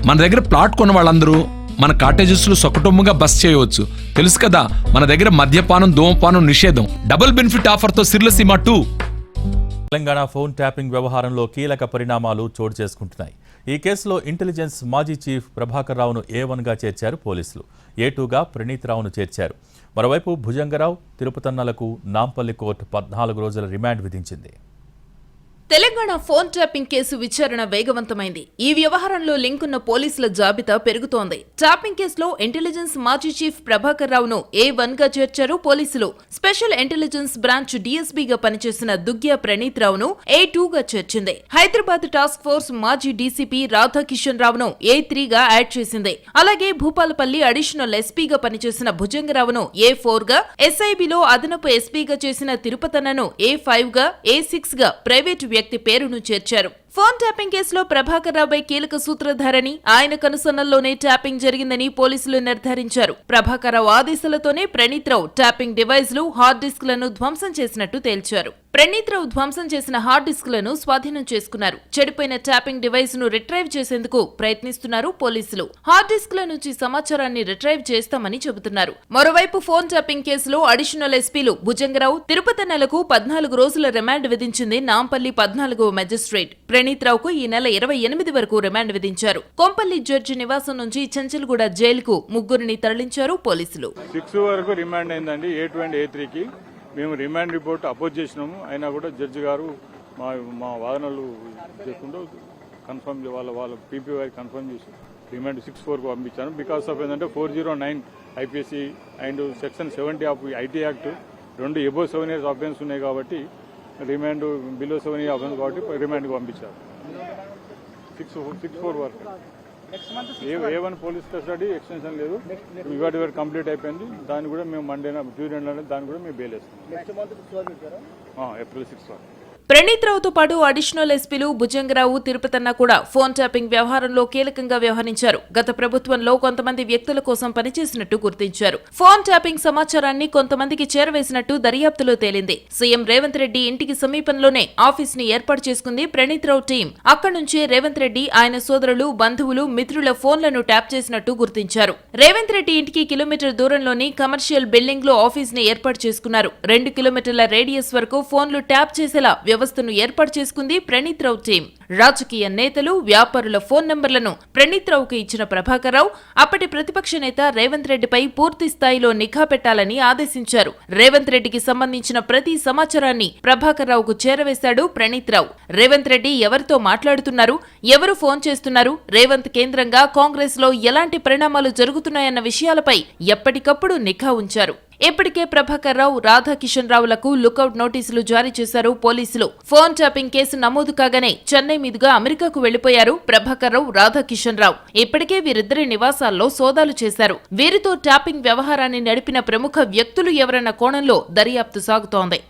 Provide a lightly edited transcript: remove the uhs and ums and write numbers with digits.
మన దగ్గర ప్లాట్ కొన్న వాళ్ళందరూ మన కాటేజెస్ లో సకుటుంబంగా బస్ చేయవచ్చు. తెలుసు కదా, మన దగ్గర మద్యపానం ధూమపానం నిషేధం. డబుల్ బెనిఫిట్ ఆఫర్ తో సిర్లసీమ 2. తెలంగాణ ఫోన్ ట్యాపింగ్ వ్యవహారంలో కీలక పరిణామాలు చోటు చేసుకుంటున్నాయి. ఈ కేసులో ఇంటెలిజెన్స్ మాజీ చీఫ్ ప్రభాకర్ రావును A1గా చేర్చారు పోలీసులు. A2గా ప్రణీత్ రావును చేర్చారు. మరోవైపు భుజంగరావు, తిరుపతన్నలకు నాంపల్లి కోర్టు 14 రోజుల రిమాండ్ విధించింది. తెలంగాణ ఫోన్ ట్యాపింగ్ కేసు విచారణ వేగవంతమైంది. ఈ వ్యవహారంలో లింకున్న పోలీసుల జాబితా పెరుగుతోంది. ట్యాపింగ్ కేసులో ఇంటెలిజెన్స్ మాజీ చీఫ్ ప్రభాకర్ రావును A1గా చేర్చారు పోలీసులు. స్పెషల్ ఇంటెలిజెన్స్ బ్రాంచ్ DSPగా పనిచేసిన దుగ్గ్య ప్రణీత్ రావును A2గా చేర్చింది. హైదరాబాద్ టాస్క్ ఫోర్స్ మాజీ DCP రాధాకిషన్ రావును A3గా యాడ్ చేసింది. అలాగే భూపాలపల్లి అడిషనల్ SPగా పనిచేసిన భుజంగరావును A4గా, SIBలో అదనపు SPగా చేసిన తిరుపతన్నను A5గా, A6గా ప్రైవేటు వ్యక్తి పేరును చేర్చారు. ఫోన్ ట్యాపింగ్ కేసులో ప్రభాకర్ రావుపై కీలక సూత్రధారని, ఆయన కనుసన్నల్లోనే ట్యాపింగ్ జరిగిందని పోలీసులు నిర్ధారించారు. ప్రభాకర్ రావు ఆదేశాలతోనే ప్రణీత్ రావు ట్యాపింగ్ డివైజ్లు, హార్డ్ డిస్క్లను ధ్వంసం చేసినట్టు తేల్చారు. ప్రణీత్ రావు ధ్వంసం చేసిన హార్డ్ డిస్క్లను స్వాధీనం చేసుకున్నారు. చెడిపోయిన ట్యాపింగ్ డివైస్ ను రిట్రైవ్ చేసేందుకు ప్రయత్నిస్తున్నారు పోలీసులు. హార్డ్ డిస్క్ల నుంచి సమాచారాన్ని రిట్రైవ్ చేస్తామని చెబుతున్నారు. మరోవైపు ఫోన్ ట్యాపింగ్ కేసులో అడిషనల్ ఎస్పీలు భుజంగరావు, తిరుపతన్నలకు 14 రోజుల రిమాండ్ విధించింది నాంపల్లి 14వ మెజిస్ట్రేట్. ప్రణీత్ రావుకు ఈ నెల 28 వరకు రిమాండ్ విధించారు. కొంపల్లి జడ్జి నివాసం నుంచి చెంచల్గూడ జైలుకు ముగ్గురిని తరలించారు పోలీసులు. 6 వరకు రిమాండ్ అయిందండి. A2 అండ్ A3కి మేము రిమాండ్ రిపోర్ట్ అపోజ్ చేసినాము. అయినా కూడా జడ్జి గారు మా వాదనలు చేయకుండా కన్ఫర్మ్ వాళ్ళ పీపీ వారికి కన్ఫర్మ్ చేసి రిమాండ్ 6-4కు పంపించాను. బికాస్ ఆఫ్ ఏంటంటే 409 IPC and section 70 of IT act 2 above 7 years offence ఉన్నాయి కాబట్టి రిమాండ్ బిలో 7 years అఫెన్స్ కాబట్టి రిమాండ్కి పంపించారు. 6-4 వరకు A1 పోలీస్ కస్టడీ ఎక్స్టెన్షన్ లేదు. ఇవాటి వరకు కంప్లీట్ అయిపోయింది. దాన్ని కూడా మేము ట్యూస్డే దాన్ని కూడా మేము బెయిల్ వేస్తాం. April 6 వరకు. ప్రణీత్ రావుతో పాటు అడిషనల్ ఎస్పీలు భుజంగరావు, తిరుపతన్న కూడా ఫోన్ ట్యాపింగ్ వ్యవహారంలో కీలకంగా వ్యవహరించారు. గత ప్రభుత్వంలో కొంతమంది వ్యక్తుల కోసం పనిచేసినట్టు గుర్తించారు. ఫోన్ ట్యాపింగ్ సమాచారాన్ని కొంతమందికి చేరవేసినట్టు దర్యాప్తులో తేలింది. సీఎం రేవంత్ రెడ్డి ఇంటికి సమీపంలోనే ఆఫీస్ ని ఏర్పాటు చేసుకుంది ప్రణీత్ రావు టీం. అక్కడి నుంచే రేవంత్ రెడ్డి, ఆయన సోదరులు, బంధువులు, మిత్రుల ఫోన్లను ట్యాప్ చేసినట్టు గుర్తించారు. రేవంత్ రెడ్డి ఇంటికి కిలోమీటర్ దూరంలోని కమర్షియల్ బిల్డింగ్ లో ఆఫీస్ ని ఏర్పాటు చేసుకున్నారు. 2 కిలోమీటర్ల రేడియస్ వరకు ఫోన్లు ట్యాప్ చేసేలా వ్యవస్థను ఏర్పాటు చేసుకుంది ప్రణీత్ రావు టీం. రాజకీయ నేతలు, వ్యాపారుల ఫోన్ నంబర్లను ప్రణీత్ రావుకు ఇచ్చిన ప్రభాకర్ రావు అప్పటి ప్రతిపక్ష నేత రేవంత్ రెడ్డిపై పూర్తి స్థాయిలో నిఘా పెట్టాలని ఆదేశించారు. రేవంత్ రెడ్డికి సంబంధించిన ప్రతి సమాచారాన్ని ప్రభాకర్ రావుకు చేరవేశాడు ప్రణీత్ రావు. రేవంత్ రెడ్డి ఎవరితో మాట్లాడుతున్నారు, ఎవరు ఫోన్ చేస్తున్నారు, రేవంత్ కేంద్రంగా కాంగ్రెస్ లో ఎలాంటి పరిణామాలు జరుగుతున్నాయన్న విషయాలపై ఎప్పటికప్పుడు నిఘా ఉంచారు. ఇప్పటికే ప్రభాకర్ రావు, రాధాకిషన్ రావులకు లుకౌట్ నోటీసులు జారీ చేశారు పోలీసులు. ఫోన్ ట్యాపింగ్ కేసు నమోదు కాగానే చెన్నై మీదుగా అమెరికాకు వెళ్లిపోయారు ప్రభాకర్ రావు, రాధాకిషన్ రావు. ఇప్పటికే వీరిద్దరి నివాసాల్లో సోదాలు చేశారు. వీరితో ట్యాపింగ్ వ్యవహారాన్ని నడిపిన ప్రముఖ వ్యక్తులు ఎవరన్న కోణంలో దర్యాప్తు సాగుతోంది.